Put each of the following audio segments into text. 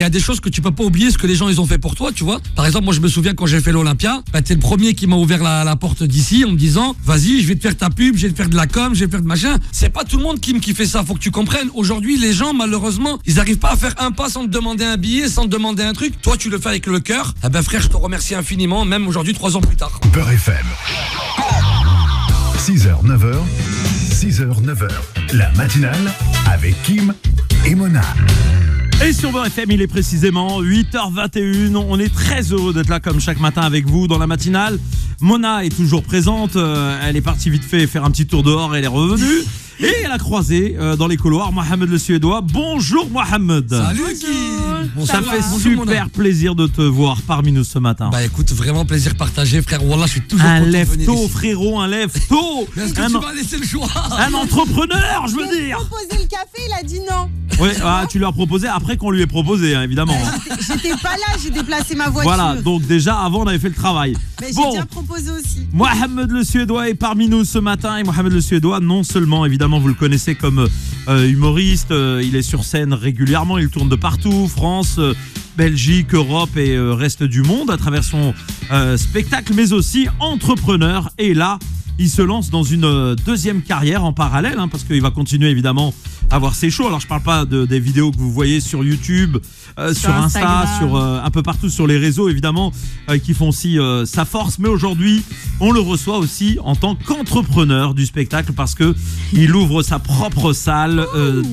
a des choses que tu peux pas oublier, ce que les gens ils ont fait pour toi, tu vois. Par exemple, moi je me souviens quand j'ai fait l'Olympia, t'es le premier qui m'a ouvert la porte d'ici en me disant vas-y, je vais te faire ta pub, je vais te faire de la com, je vais te faire de machin. C'est pas tout le monde qui fait ça, faut que tu comprennes. Aujourd'hui, les gens malheureusement, ils arrivent pas à faire un pas sans te demander un billet, sans te demander un truc. Toi, tu le fais avec le cœur. Ah ben frère, je te remercie infiniment, même aujourd'hui 3 ans plus tard. Beurre FM. 6h, 9h, 6h, 9h. La matinale avec Kim et Mona. Et sur Beurre FM, il est précisément 8h21. On est très heureux d'être là comme chaque matin avec vous dans la matinale. Mona est toujours présente. Elle est partie vite fait faire un petit tour dehors. Elle est revenue. Et elle a croisé dans les couloirs Mohamed le Suédois. Bonjour Mohamed. Salut Kim. Bon, ça fait super plaisir de te voir parmi nous ce matin. Bah écoute, vraiment plaisir partagé frère. Wallah, je suis toujours un content de lève venir tôt ici. frérot, un lève tôt. Est-ce que tu vas laisser le choix? Un entrepreneur, je veux Je lui ai dire. proposé le café, il a dit non. Oui, tu lui as proposé après qu'on lui ait proposé, hein, évidemment. J'étais pas là, j'ai déplacé ma voiture. Voilà, donc déjà avant on avait fait le travail. Mais j'ai déjà proposé aussi. Mohamed le Suédois est parmi nous ce matin. Et Mohamed le Suédois, non seulement évidemment vous le connaissez comme humoriste, il est sur scène régulièrement, il tourne de partout, France, Belgique, Europe et reste du monde à travers son spectacle, mais aussi entrepreneur. Et là, il se lance dans une deuxième carrière en parallèle, hein, parce qu'il va continuer évidemment à avoir ses shows. Alors je parle pas des vidéos que vous voyez sur YouTube, sur Insta, sur un peu partout sur les réseaux évidemment, qui font aussi sa force. Mais aujourd'hui, on le reçoit aussi en tant qu'entrepreneur du spectacle parce que il ouvre sa propre salle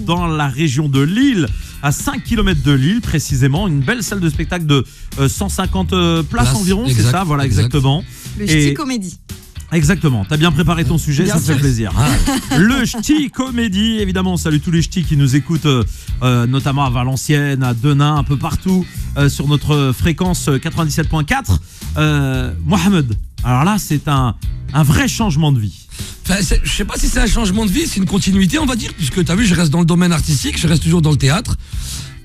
dans la région de Lille, à 5 km de Lille précisément, une belle salle de spectacle de 150 places environ, c'est ça, voilà exactement. Le Ch'ti Comédie. Exactement, t'as bien préparé ton sujet, Bien ça me fait plaisir. Le Ch'ti Comédie, évidemment, on salue tous les ch'tis qui nous écoutent, notamment à Valenciennes, à Denain, un peu partout, sur notre fréquence 97.4. Mohamed, alors là, c'est un vrai changement de vie. Enfin, je sais pas si c'est un changement de vie, c'est une continuité, on va dire, puisque t'as vu, je reste dans le domaine artistique, je reste toujours dans le théâtre.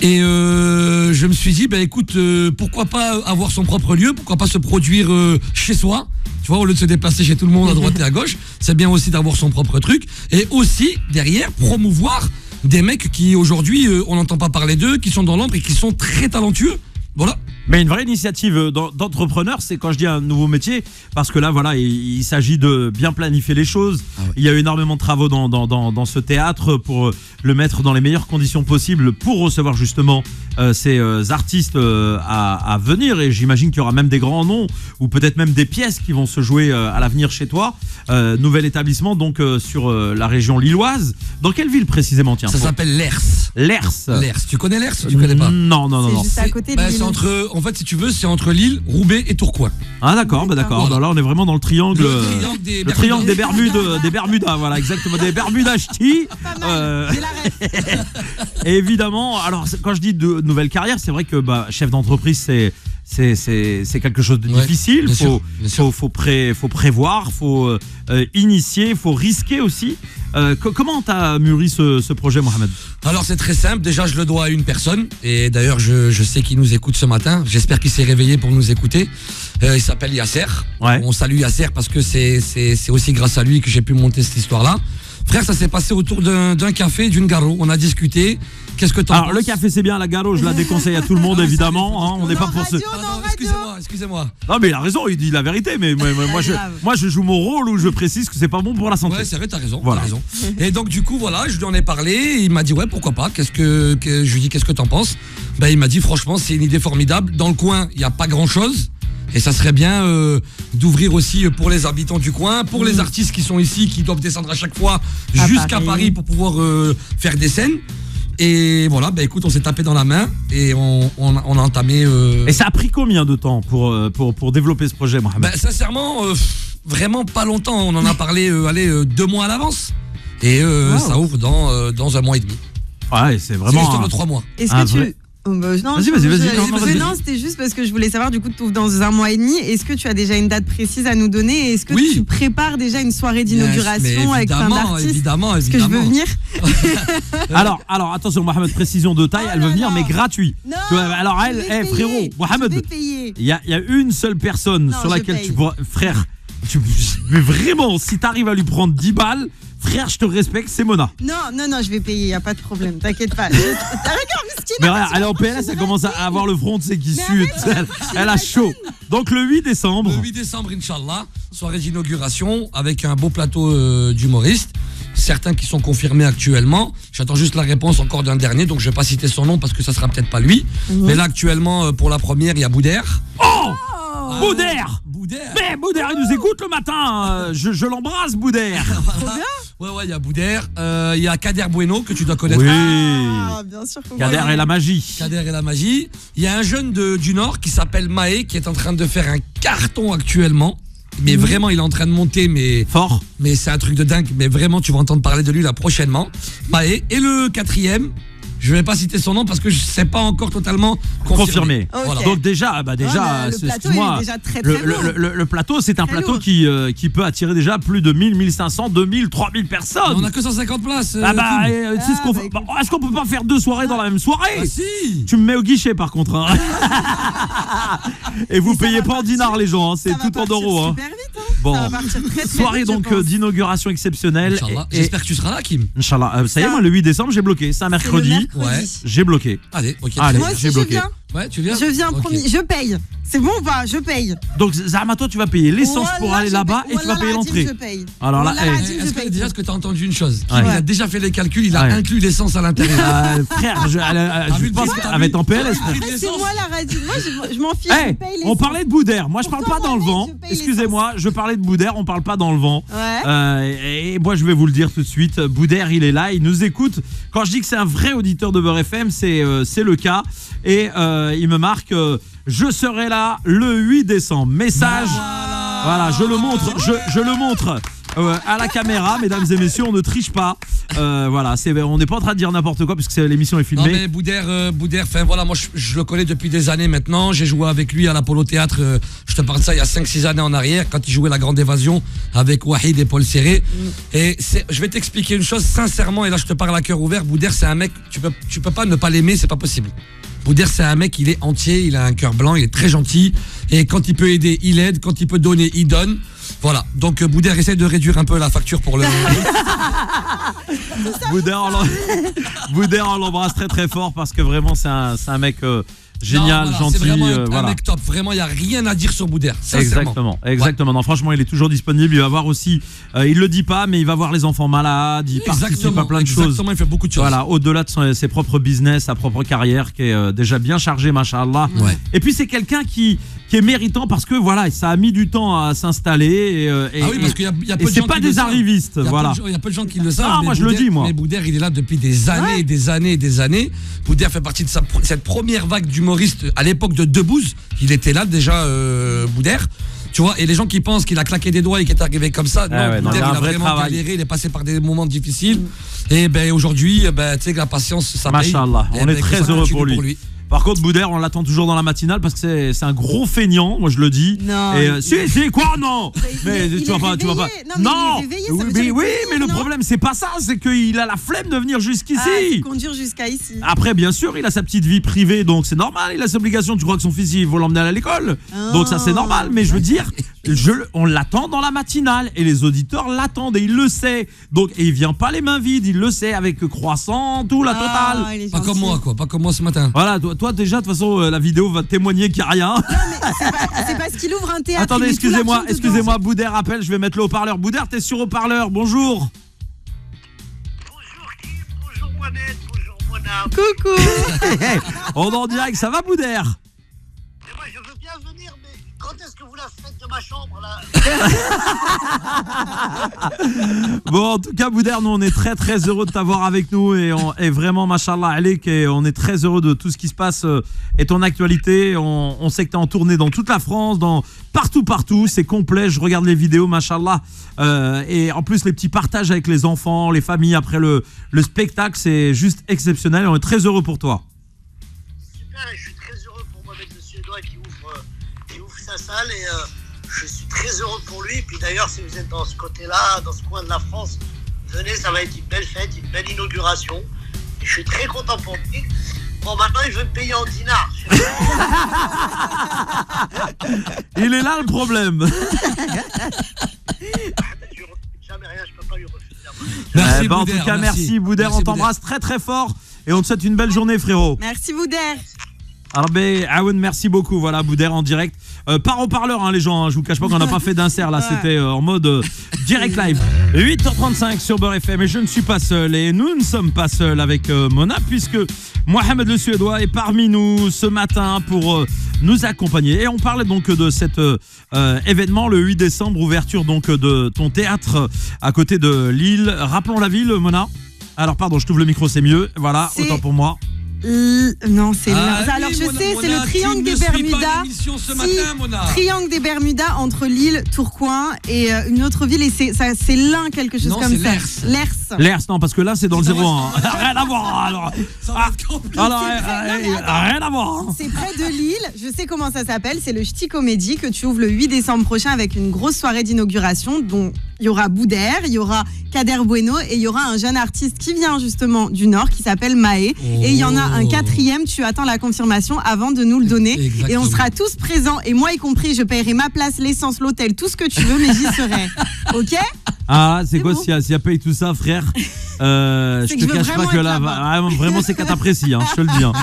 Et je me suis dit, bah écoute, pourquoi pas avoir son propre lieu, pourquoi pas se produire chez soi, tu vois, au lieu de se déplacer chez tout le monde à droite et à gauche, c'est bien aussi d'avoir son propre truc. Et aussi, derrière, promouvoir des mecs qui aujourd'hui, on n'entend pas parler d'eux, qui sont dans l'ombre et qui sont très talentueux. Voilà. Mais une vraie initiative d'entrepreneur, c'est quand je dis un nouveau métier, parce que là, voilà, il s'agit de bien planifier les choses. Ah ouais. Il y a eu énormément de travaux dans ce théâtre pour le mettre dans les meilleures conditions possibles pour recevoir justement ces artistes à venir. Et j'imagine qu'il y aura même des grands noms ou peut-être même des pièces qui vont se jouer à l'avenir chez toi. Nouvel établissement donc sur la région lilloise. Dans quelle ville précisément, tiens? Ça s'appelle Lers. Lers. Tu connais Lers? Tu connais pas? Non. C'est juste à côté de Lille. C'est entre, en fait, si tu veux, c'est entre Lille, Roubaix et Tourcoing. Ah d'accord, d'accord. Voilà. Là, on est vraiment dans le triangle. Le triangle des Bermudes, des Bermudas, voilà, exactement, des Bermudas ch'tis. Et évidemment, alors quand je dis de nouvelle carrière, c'est vrai que chef d'entreprise, c'est quelque chose de difficile. Faut prévoir, faut initier, faut risquer aussi. Comment t'as mûri ce projet, Mohamed? Alors c'est très simple. Déjà, je le dois à une personne. Et d'ailleurs, je sais qu'il nous écoute ce matin. J'espère qu'il s'est réveillé pour nous écouter. Il s'appelle Yasser. Ouais. On salue Yasser parce que c'est aussi grâce à lui que j'ai pu monter cette histoire-là. Frère, ça s'est passé autour d'un café, d'une garo. On a discuté. Qu'est-ce que t'en penses? Alors le café c'est bien, la garo je la déconseille à tout le monde évidemment, hein, on n'est pas pour ce... Excusez-moi. Non mais il a raison, il dit la vérité, mais moi je joue mon rôle où je précise que c'est pas bon pour la santé. Ouais c'est vrai, t'as raison, voilà. T'as raison. Et donc du coup voilà, je lui en ai parlé, il m'a dit ouais pourquoi pas, je lui ai dit qu'est-ce que t'en penses? Il m'a dit franchement c'est une idée formidable, dans le coin il n'y a pas grand chose. Et ça serait bien d'ouvrir aussi pour les habitants du coin, pour les artistes qui sont ici, qui doivent descendre à chaque fois jusqu'à Paris pour pouvoir faire des scènes. Et voilà, écoute, on s'est tapé dans la main et on a entamé... Et ça a pris combien de temps pour développer ce projet, Mohamed? Sincèrement, vraiment pas longtemps. On en a parlé 2 mois à l'avance. Et ça ouvre dans 1 mois et demi. Ouais, c'est vraiment... C'est juste de 3 mois. Est-ce que tu... Vas-y. Non, c'était juste parce que je voulais savoir, du coup, tu ouvres dans 1 mois et demi. Est-ce que tu as déjà une date précise à nous donner? Est-ce que tu prépares déjà une soirée d'inauguration avec plein d'artistes? Évidemment. Est-ce que je veux venir? alors, attention, Mohamed, précision de taille, elle veut venir, mais gratuit. Non, alors, frérot, Mohamed, il y a une seule personne sur laquelle tu pourras... Frère, mais vraiment, si t'arrives à lui prendre 10 balles... Frère, je te respecte, c'est Mona. Non, je vais payer, y a pas de problème, t'inquiète pas. Regarde, Mais regarde, elle est en PLS, elle commence à avoir le front, c'est qui sue. Elle a chaud. Donc le 8 décembre. Le 8 décembre, Inch'Allah, soirée d'inauguration avec un beau plateau d'humoristes. Certains qui sont confirmés actuellement. J'attends juste la réponse encore d'un dernier, donc je vais pas citer son nom parce que ça sera peut-être pas lui. Mais là, actuellement, pour la première, il y a Boudère. Oh Boudère. Mais Boudère, il nous écoute le matin. Je l'embrasse, Boudère. Ouais, il y a Boudère. Il y a Kader Bueno, que tu dois connaître. Oui. Bien sûr. Kader et la magie. Kader et la magie. Il y a un jeune du Nord qui s'appelle Maé, qui est en train de faire un carton actuellement. Mais vraiment, il est en train de monter, mais fort. Mais c'est un truc de dingue. Mais vraiment, tu vas entendre parler de lui là prochainement. Maé. Et le quatrième, je vais pas citer son nom parce que je sais pas encore totalement confirmé. Okay. Voilà. Donc déjà, le plateau, il est déjà très le plateau, c'est un plateau qui peut attirer déjà plus de 1000, 1500, 2000, 3000 personnes. Mais on a que 150 places. Est-ce qu'on peut pas faire 2 soirées dans la même soirée? Ah si. Tu me mets au guichet par contre. Hein. Et vous payez pas en dinars les gens, hein. C'est tout en euros. Hein. Super vite, hein. Bon, ça va partir très, très soirée vite, donc d'inauguration exceptionnelle. J'espère que tu seras là, Kim. Inch'Allah. Ça y est, moi le 8 décembre j'ai bloqué. C'est un mercredi. Ouais. J'ai bloqué. Allez, ok. Allez, moi aussi, j'ai bloqué. Ouais, tu viens. Je viens, promis. Je paye. C'est bon ou pas? Je paye. Donc Zahma, toi tu vas payer l'essence pour aller là-bas et tu vas payer l'entrée. Je paye. Alors là, est-ce que tu as entendu une chose? Ouais. Il a déjà fait les calculs, il a inclus l'essence à l'intérieur. Frère, je pense qu'elle va être en PLS. C'est moi la radio. Moi, je m'en fiche. Hey, on parlait de Boudère. Moi, je parle pas dans le vent. Excusez-moi, je parlais de Boudère. On parle pas dans le vent. Ouais. Et moi, je vais vous le dire tout de suite. Boudère, il est là, il nous écoute. Quand je dis que c'est un vrai auditeur de Beurre FM, c'est le cas. Et il me marque. Je serai là le 8 décembre. Message. Voilà, je le montre. Je le montre. À la caméra, mesdames et messieurs, on ne triche pas. Voilà, on n'est pas en train de dire n'importe quoi puisque l'émission est filmée. Non mais Boudère, enfin voilà, moi je le connais depuis des années maintenant. J'ai joué avec lui à l'Apollo Théâtre. Je te parle de ça il y a 5-6 années en arrière, quand il jouait La Grande Évasion avec Wahid et Paul Serré. Et je vais t'expliquer une chose sincèrement, et là je te parle à cœur ouvert. Boudère, c'est un mec, tu peux pas ne pas l'aimer, c'est pas possible. Boudère, c'est un mec, il est entier, il a un cœur blanc, il est très gentil. Et quand il peut aider, il aide. Quand il peut donner, il donne. Voilà, donc Boudère essaie de réduire un peu la facture pour le... Boudère, on l'embrasse très très fort parce que vraiment c'est un mec génial, non, voilà, gentil. C'est vraiment un mec top, vraiment il n'y a rien à dire sur Boudère. Exactement. Ouais. Non, franchement il est toujours disponible, il va voir aussi, il le dit pas mais il va voir les enfants malades, il participe à plein de choses. Exactement, il fait beaucoup de choses. Voilà, au-delà de ses propres business, sa propre carrière qui est déjà bien chargée, machallah. Ouais. Et puis c'est quelqu'un qui est méritant parce que voilà, ça a mis du temps à s'installer. Oui, parce qu'il y a peu de gens c'est pas des arrivistes, voilà. Il y a peu de gens qui le savent. Ah, moi je le dis, moi. Mais Boudère, il est là depuis des années, des années. Boudère fait partie de cette première vague d'humoristes à l'époque de Debbouze. Il était là déjà, Boudère. Tu vois, et les gens qui pensent qu'il a claqué des doigts et qu'il est arrivé comme ça, Boudère, il a vraiment galéré, il est passé par des moments difficiles. Et aujourd'hui, tu sais que la patience, ça paye. Machallah, on est très heureux pour lui. Par contre, Boudère, on l'attend toujours dans la matinale parce que c'est un gros feignant, moi je le dis. Non. Et c'est quoi, non? Mais tu vas pas. Non. Mais le problème c'est pas ça, c'est qu'il a la flemme de venir jusqu'ici. Il conduire jusqu'à ici. Après, bien sûr, il a sa petite vie privée, donc c'est normal. Il a ses obligations. Tu crois que son fils il faut l'emmener à l'école? Donc ça c'est normal. Mais je veux dire, on l'attend dans la matinale et les auditeurs l'attendent et il le sait. Donc et il vient pas les mains vides, il le sait avec croissant, tout la totale. Pas comme moi quoi, pas comme moi ce matin. Voilà. Toi déjà de toute façon la vidéo va témoigner qu'il n'y a rien. Non mais c'est parce qu'il ouvre un théâtre. Attendez, excusez-moi, Boudère appelle, je vais mettre le haut-parleur. Boudère, t'es sur haut-parleur, bonjour. Bonjour Kim, bonjour Mohamed, bonjour Mona. Coucou. On est en direct, ça va Boudère? Moi je veux bien venir, mais quand est-ce que vous la faites de ma chambre là? Bon, en tout cas, Boudère, nous on est très très heureux de t'avoir avec nous et on est vraiment, machallah, Alik, et on est très heureux de tout ce qui se passe et ton actualité. On sait que t'es en tournée dans toute la France, partout, c'est complet. Je regarde les vidéos, machallah, et en plus les petits partages avec les enfants, les familles après le spectacle, c'est juste exceptionnel et on est très heureux pour toi. Super, et je suis très heureux pour Mohamed le Suédois qui ouvre sa salle et je suis très heureux pour lui. Puis d'ailleurs, si vous êtes dans ce côté-là, dans ce coin de la France, venez, ça va être une belle fête, une belle inauguration. Et je suis très content pour lui. Bon, maintenant, il veut me payer en dinars. Il est là le problème. Je ne refuse jamais rien, je ne peux pas lui refuser. En tout cas, merci Boudère, on t'embrasse très très fort. Et on te souhaite une belle journée, frérot. Merci, Bouder. Arbe Aoun, merci beaucoup. Voilà, Bouder en direct. Par haut-parleur, hein, les gens. Hein, je vous cache pas qu'on n'a pas fait d'insert là. C'était en mode direct live. 8h35 sur Beurre FM. Et je ne suis pas seul. Et nous ne sommes pas seuls avec Mona, puisque Mohamed le Suédois est parmi nous ce matin pour nous accompagner. Et on parle donc de cet événement le 8 décembre, ouverture donc de ton théâtre à côté de Lille. Rappelons la ville, Mona. Alors pardon, je t'ouvre le micro, c'est mieux. Voilà, autant pour moi. Non, c'est alors je sais, c'est le triangle des Bermudas. Triangle des Bermudas entre Lille, Tourcoing et une autre ville, et c'est l'un quelque chose comme ça. Lers, non, parce que là c'est dans le 01. Rien à voir. Alors, rien à voir. C'est près de Lille. Je sais comment ça s'appelle. C'est le Ch'ti Comédie que tu ouvres le 8 décembre prochain avec une grosse soirée d'inauguration dont il y aura Bouder, il y aura Kader Bueno et il y aura un jeune artiste qui vient justement du Nord qui s'appelle Maé. Et il y en a un quatrième, tu attends la confirmation avant de nous le donner. Exactement. Et on sera tous présents, et moi y compris, je paierai ma place, l'essence, l'hôtel, tout ce que tu veux, mais j'y serai. Ok ? Ah, c'est quoi bon. S'il y a paye tout ça, frère je te cache pas que là, vraiment c'est qu'apprécies, hein, je te le dis. Hein.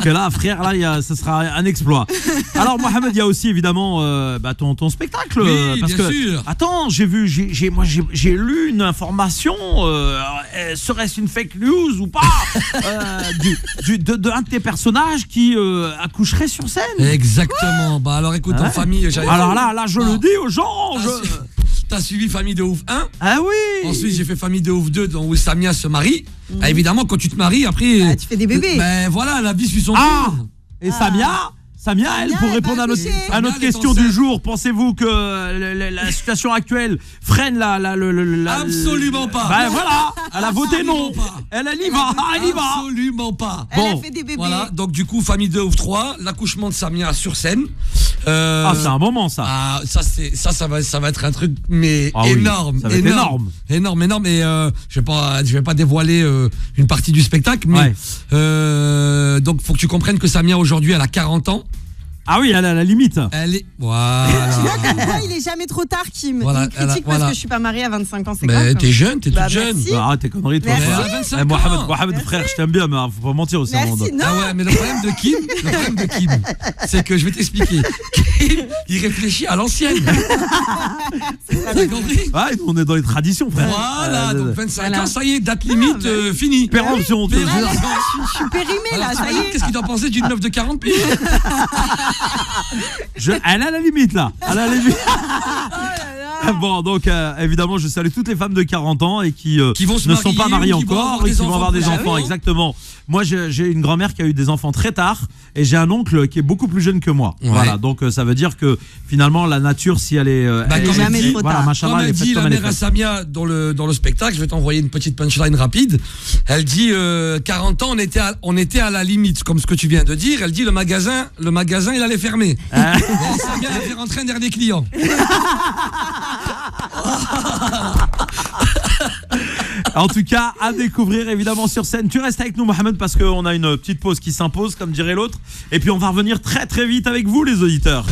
Que là, frère, là, ça sera un exploit. Alors, Mohamed, il y a aussi évidemment ton spectacle. Oui, parce bien que, sûr. Attends, j'ai lu une information. Serait-ce une fake news ou pas d'un de tes personnages qui accoucherait sur scène? Exactement. Bah alors, écoute, en famille, alors là, je le dis aux gens. T'as suivi Famille de Ouf 1. Ah oui. Ensuite, j'ai fait Famille de Ouf 2, où Samia se marie. Ah, évidemment, quand tu te maries, après... tu fais des bébés. Ben voilà, la vie suit son cours. Et Samia, elle, pour répondre à notre question du jour, pensez-vous que la situation actuelle freine Absolument pas. Ben voilà, elle a voté non. Elle y va. Absolument pas. Elle a fait des bébés. Voilà, donc du coup, Famille de Ouf 3, l'accouchement de Samia sur scène. C'est un moment ça. Ah, ça va être un truc énorme. Oui, ça va être énorme. Et je vais pas dévoiler une partie du spectacle, mais donc faut que tu comprennes que Samia aujourd'hui elle a 40 ans. Ah oui, elle est à la limite. Elle est... Voilà. Tu vois comme quoi il est jamais trop tard, Kim. Voilà, il me critique parce que je suis pas mariée à 25 ans, c'est grave. Mais t'es jeune, t'es toute jeune. Arrête tes conneries, toi. Mohamed, frère, je t'aime bien, mais faut pas mentir aussi. Merci, non. Ah ouais, mais le problème de Kim, c'est que je vais t'expliquer. Kim, il réfléchit à l'ancienne. T'as compris? Ah, on est dans les traditions, frère. Voilà, donc 25 ans, ça y est, date limite finie. Péremption. Je suis périmée là, ça y est. Qu'est-ce qu'il doit penser d'une meuf de 40 piges? Elle a la limite là. Bon, donc évidemment, je salue toutes les femmes de 40 ans et qui ne sont pas mariées encore et qui vont avoir des enfants. Exactement. Moi, j'ai une grand-mère qui a eu des enfants très tard et j'ai un oncle qui est beaucoup plus jeune que moi. Ouais. Voilà, donc ça veut dire que finalement, la nature, si elle est, jamais trop tard. Comme elle dit la mère à Samia dans le spectacle, je vais t'envoyer une petite punchline rapide. Elle dit 40 ans, on était à la limite, comme ce que tu viens de dire. Elle dit le magasin, il allait fermer. Samia elle fait rentrer derrière des clients. En tout cas, à découvrir évidemment sur scène. Tu restes avec nous, Mohamed, parce qu'on a une petite pause qui s'impose, comme dirait l'autre. Et puis on va revenir très très vite avec vous, les auditeurs.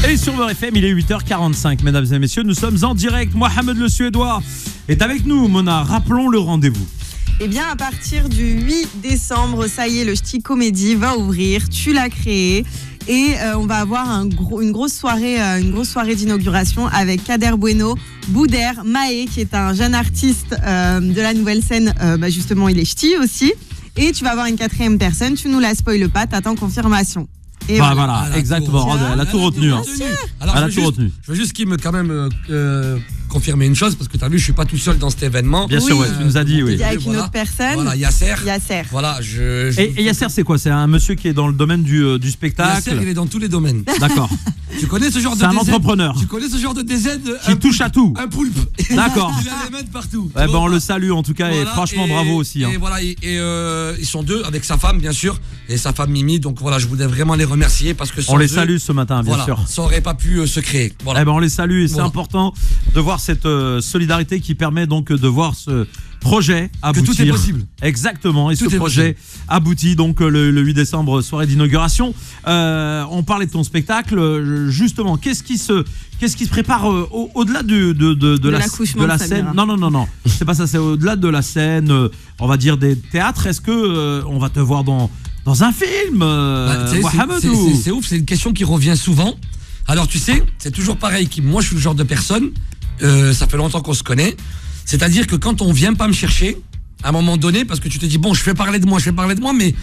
Et sur Beurre FM, il est 8h45, mesdames et messieurs. Nous sommes en direct. Mohamed le Suédois est avec nous. Mona, rappelons le rendez-vous. Eh bien, à partir du 8 décembre, ça y est, le Ch'ti Comédie va ouvrir. Tu l'as créé. Et on va avoir une grosse soirée d'inauguration avec Kader Bueno, Bouder, Maé, qui est un jeune artiste de la nouvelle scène. Justement, il est ch'ti aussi. Et tu vas avoir une quatrième personne. Tu nous la spoiles pas, t'attends confirmation. Et voilà, exactement. Elle a tout retenu. Alors, je veux juste qu'il me quand même confirmer une chose, parce que tu as vu, je suis pas tout seul dans cet événement. Bien sûr, tu nous as dit, oui. Avec une autre personne. Voilà, Yasser. Voilà, Et Yasser, c'est quoi? C'est un monsieur qui est dans le domaine du spectacle. Yasser, il est dans tous les domaines. D'accord. Tu connais ce genre de DZ? C'est un entrepreneur. Tu connais ce genre de DZ qui touche à tout. Un poulpe. D'accord. Il a les mains de partout. On le salue en tout cas, et franchement bravo aussi. Et voilà, ils sont deux avec sa femme, bien sûr, et sa femme Mimi. Donc voilà, je voulais vraiment les remercier parce que on les salue ce matin, bien sûr. Ça aurait pas pu se créer. Voilà. On les salue et c'est important de voir cette solidarité qui permet donc de voir ce projet aboutir. Que tout est possible. Exactement, et Tout ce est projet aboutit donc le 8 décembre, soirée d'inauguration. On parlait de ton spectacle, justement, qu'est-ce qui se prépare au-delà de l'accouchement la de scène? Samira. Non, c'est pas ça, c'est au-delà de la scène, on va dire des théâtres. Est-ce que on va te voir dans un film, Mohamedou? C'est ouf, c'est une question qui revient souvent. Alors tu sais, c'est toujours pareil. Moi je suis le genre de personne, ça fait longtemps qu'on se connaît. C'est-à-dire que quand on vient pas me chercher, à un moment donné, parce que tu te dis, bon, je fais parler de moi, mais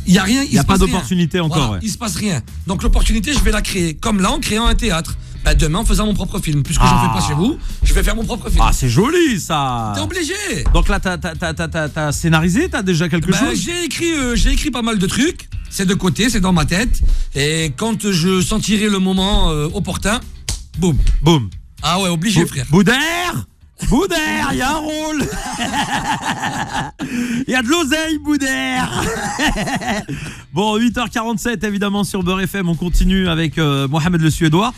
il n'y a rien. Il n'y a pas d'opportunité encore. Voilà, ouais. il se passe rien. Donc l'opportunité, je vais la créer. Comme là, en créant un théâtre. Bah, demain, en faisant mon propre film. Puisque j'en fais pas chez vous, je vais faire mon propre film. Ah, c'est joli ça. T'es obligé. Donc là, t'as scénarisé, t'as déjà quelque chose? J'ai écrit pas mal de trucs. C'est de côté, c'est dans ma tête. Et quand je sentirai le moment opportun, boum. Boum. Ah ouais, obligé, frère. Boudère, il y a un rôle. Il y a de l'oseille, Boudère. Bon, 8h47 évidemment sur Beurre FM. On continue avec Mohamed le Suédois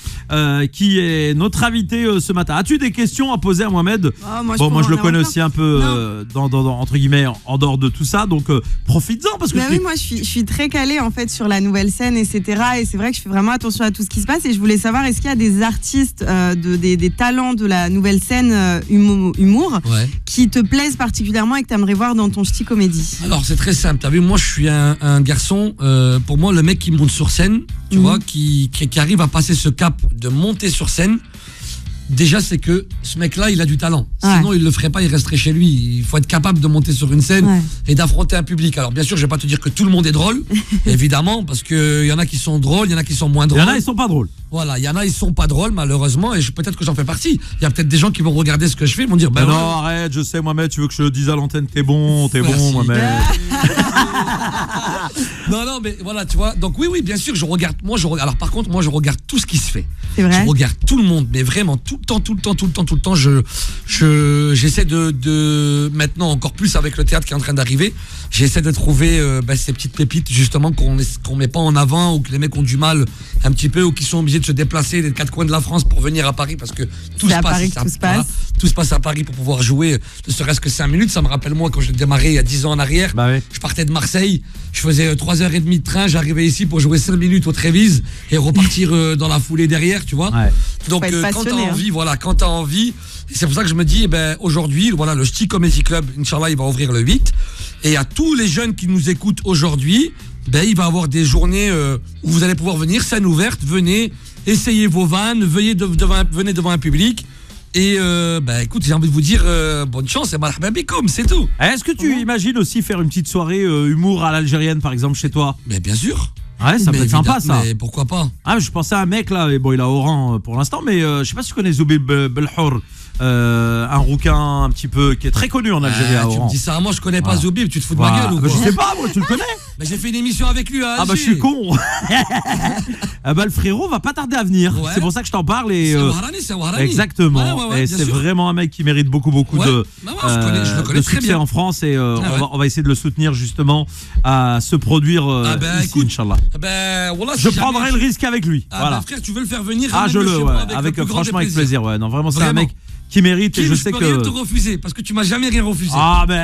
qui est notre invité ce matin. As-tu des questions à poser à Mohamed? Moi je le connais aussi un peu dans, entre guillemets en dehors de tout ça. Donc profites-en parce que oui, moi je suis très calée en fait sur la nouvelle scène, etc. Et c'est vrai que je fais vraiment attention à tout ce qui se passe. Et je voulais savoir, est-ce qu'il y a des artistes, des talents de la nouvelle scène humour qui te plaisent particulièrement et que tu aimerais voir dans ton ch'ti comédie? Alors c'est très simple, t'as vu, moi je suis un garçon, pour moi le mec qui monte sur scène, tu vois, qui arrive à passer ce cap de monter sur scène, déjà c'est que ce mec là il a du talent, sinon il le ferait pas, il resterait chez lui. Il faut être capable de monter sur une scène et d'affronter un public. Alors bien sûr je vais pas te dire que tout le monde est drôle, évidemment, parce que y en a qui sont drôles, il y en a qui sont moins drôles. Il y en a ils sont pas drôles. Voilà, il y en a ils sont pas drôles malheureusement, et peut-être que j'en fais partie. Il y a peut-être des gens qui vont regarder ce que je fais, ils vont dire non arrête, je sais Mohamed, tu veux que je le dise à l'antenne, t'es bon Mohamed. Non mais voilà, tu vois. Donc oui bien sûr je regarde. Alors par contre moi je regarde tout ce qui se fait. C'est vrai. Je regarde tout le monde, mais vraiment tout le temps. J'essaie de maintenant encore plus avec le théâtre qui est en train d'arriver. J'essaie de trouver ces petites pépites justement qu'on met pas en avant, ou que les mecs ont du mal un petit peu, ou qui sont obligés de se déplacer des quatre coins de la France pour venir à Paris, parce que tout se passe à Paris pour pouvoir jouer, ne serait-ce que 5 minutes. Ça me rappelle moi quand j'ai démarré il y a 10 ans en arrière. Je partais de Marseille, je faisais 3h30 de train, j'arrivais ici pour jouer 5 minutes au Trévise et repartir dans la foulée derrière, tu vois. Donc quand t'as envie, et c'est pour ça que je me dis, aujourd'hui, voilà, le Ch'ti Comedy Club, Inch'Allah, il va ouvrir le 8. Et à tous les jeunes qui nous écoutent aujourd'hui, il va y avoir des journées où vous allez pouvoir venir, scène ouverte, venez, essayez vos vannes, venez devant un public. Et écoute, j'ai envie de vous dire bonne chance et marhaban bikoum, c'est tout. Est-ce que tu imagines aussi faire une petite soirée humour à l'algérienne par exemple chez toi? Mais bien sûr. Ouais, ça peut être sympa ça. Mais pourquoi pas? Je pensais à un mec là, et bon il a Oran pour l'instant, mais je sais pas si tu connais Zoubib Belhour. Un rouquin un petit peu qui est très connu en Algérie à Oran. Tu me dis ça, moi je connais pas Zoubib, tu te fous de ma gueule ou quoi? Je sais pas, moi tu le connais. J'ai fait une émission avec lui à Alger. Je suis con. Le frérot va pas tarder à venir. C'est pour ça que je t'en parle. Et c'est Ouarani. Exactement. Et c'est vraiment un mec qui mérite beaucoup de succès en France, et on va essayer de le soutenir justement à se produire ici, Inch'Allah. Je prendrai le risque avec lui. Frère, tu veux le faire venir? Franchement avec plaisir. Non, vraiment c'est un mec qui mérite, et je sais que. Je peux rien te refuser parce que tu m'as jamais rien refusé.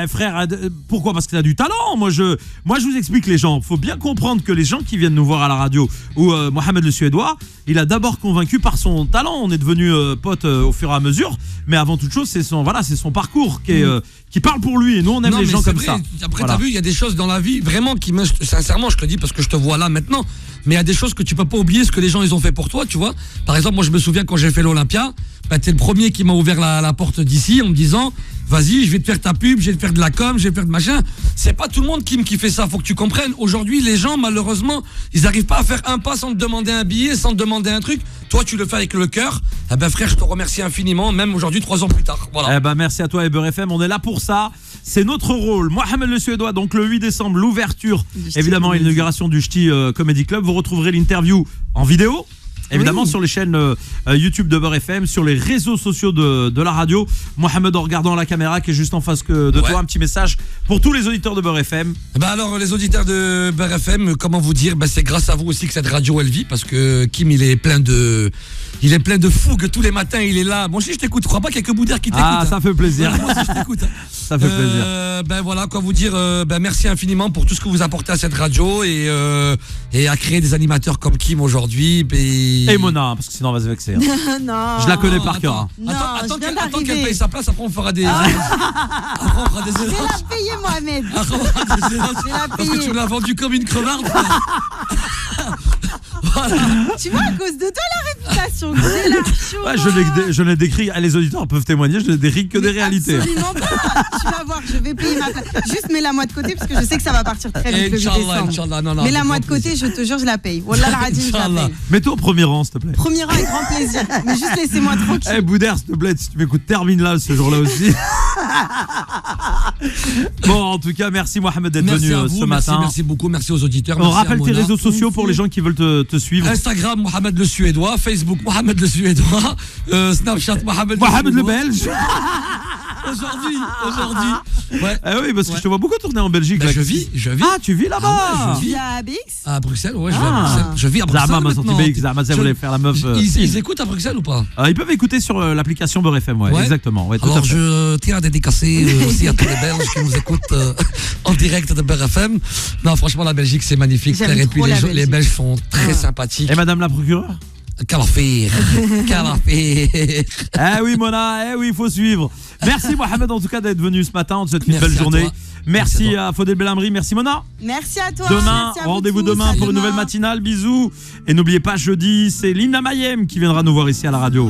Frère, pourquoi? Parce que tu as du talent. Moi je vous explique, les gens, faut bien comprendre que les gens qui viennent nous voir à la radio, ou Mohamed le Suédois, il a d'abord convaincu par son talent. On est devenus potes au fur et à mesure, mais avant toute chose c'est son parcours qui parle pour lui, et nous on aime les gens comme ça. Après t'as vu, il y a des choses dans la vie vraiment qui me, sincèrement je te dis parce que je te vois là maintenant, mais il y a des choses que tu peux pas oublier, ce que les gens ils ont fait pour toi, tu vois. Par exemple, moi je me souviens quand j'ai fait l'Olympia, t'es le premier qui m'a ouvert la porte d'ici en me disant vas-y, je vais te faire ta pub, je vais te faire de la com, je vais te faire de machin. C'est pas tout le monde qui fait ça, faut que tu comprennes. Aujourd'hui, les gens, malheureusement, ils arrivent pas à faire un pas sans te demander un billet, sans te demander un truc. Toi, tu le fais avec le cœur. Frère, je te remercie infiniment, même aujourd'hui, 3 ans plus tard. Voilà. Merci à toi et Beurre FM, on est là pour ça. C'est notre rôle. Mohamed le Suédois, donc le 8 décembre, l'ouverture, évidemment, l'inauguration du Ch'ti Comedy Club. Vous retrouverez l'interview en vidéo. Évidemment, Oui. sur les chaînes YouTube de Beurre FM, sur les réseaux sociaux de la radio. Mohamed, en regardant la caméra qui est juste en face de Ouais. toi, un petit message pour tous les auditeurs de Beurre FM. Bah alors les auditeurs de Beurre FM, comment vous dire, c'est grâce à vous aussi que cette radio elle vit, parce que Kim il est plein de fougue tous les matins, il est là. Moi aussi je t'écoute, je crois pas qu'il y a que Boudère qui t'écoute. Ah, ça fait plaisir. Voilà, moi aussi je t'écoute. Ça fait plaisir. Ben voilà, quoi vous dire, merci infiniment pour tout ce que vous apportez à cette radio et à créer des animateurs comme Kim aujourd'hui. Et Mona, parce que sinon on va se vexer. Hein. Non. Je la connais par cœur. Hein. Non, Attends je viens attends qu'elle d'arriver. paye sa place, après on fera des. Après on fera des Je vais éloges. la payer, Mohamed. Après, on fera des éloges. Je vais la Parce que payer. tu me l'as vendu comme une crevarde. Voilà. Tu vois, à cause de toi, la réputation que j'ai là. Ouais, je l'ai décrit, les auditeurs peuvent témoigner, je n'ai décrit que des réalités. Absolument pas. Tu vas voir, je vais payer ma place. Juste mets-la-moi de côté parce que je sais que ça va partir très vite le 8 Inch'Allah, décembre. Inch'Allah, non, Mets-la-moi avec de grand côté, plaisir. je te jure, je la paye. Wallah la radine, je la Inch'Allah. paye. Mets-toi au premier rang, s'il te plaît. Premier rang avec grand plaisir. Mais juste laissez-moi tranquille. Eh Boudère, s'il te plaît, si tu m'écoutes, termine là ce jour-là aussi. Bon, en tout cas, merci Mohamed d'être Merci venu à vous, ce matin. merci beaucoup, merci aux auditeurs. On merci à rappelle tes Mona. réseaux sociaux pour les gens qui veulent te suivre. Instagram Mohamed le Suédois, Facebook Mohamed le Suédois, Snapchat Mohamed Mohamed le Suédois. Belge. Aujourd'hui. Ouais. Eh oui, parce que Ouais. je te vois beaucoup tourner en Belgique. Ben, là. je vis. Ah, tu vis là-bas. Ah ouais, je vis. Tu as BX À Bruxelles, ouais, je vis à Ah. Bruxelles. Je vis à Bruxelles. Zahma m'a sorti maintenant. BX, Zahma, ça Je- voulait faire la meuf. Ils écoutent à Bruxelles ou pas? Ils peuvent écouter sur l'application Beurre FM, ouais, Ouais. exactement. Ouais, tout à Alors fait. je tiens à dédicacer aussi à tous les Belges qui nous écoutent en direct de Beurre FM. Non, franchement, la Belgique, c'est magnifique. J'aime Et puis trop la les Belgique. Belges sont très sympathiques. Et madame la procureure? Quelle affaire. Quelle affaire. Eh oui, Mona, eh oui, il faut suivre. Merci Mohamed en tout cas d'être venu ce matin. On te souhaite une Merci belle à journée. toi. Merci Merci à à Faudel Belhamri. Merci Mona. Merci à toi. Demain, merci à vous rendez-vous tous. demain À pour une demain. nouvelle matinale. Bisous. Et n'oubliez pas, jeudi, c'est Lina Mayem qui viendra nous voir ici à la radio.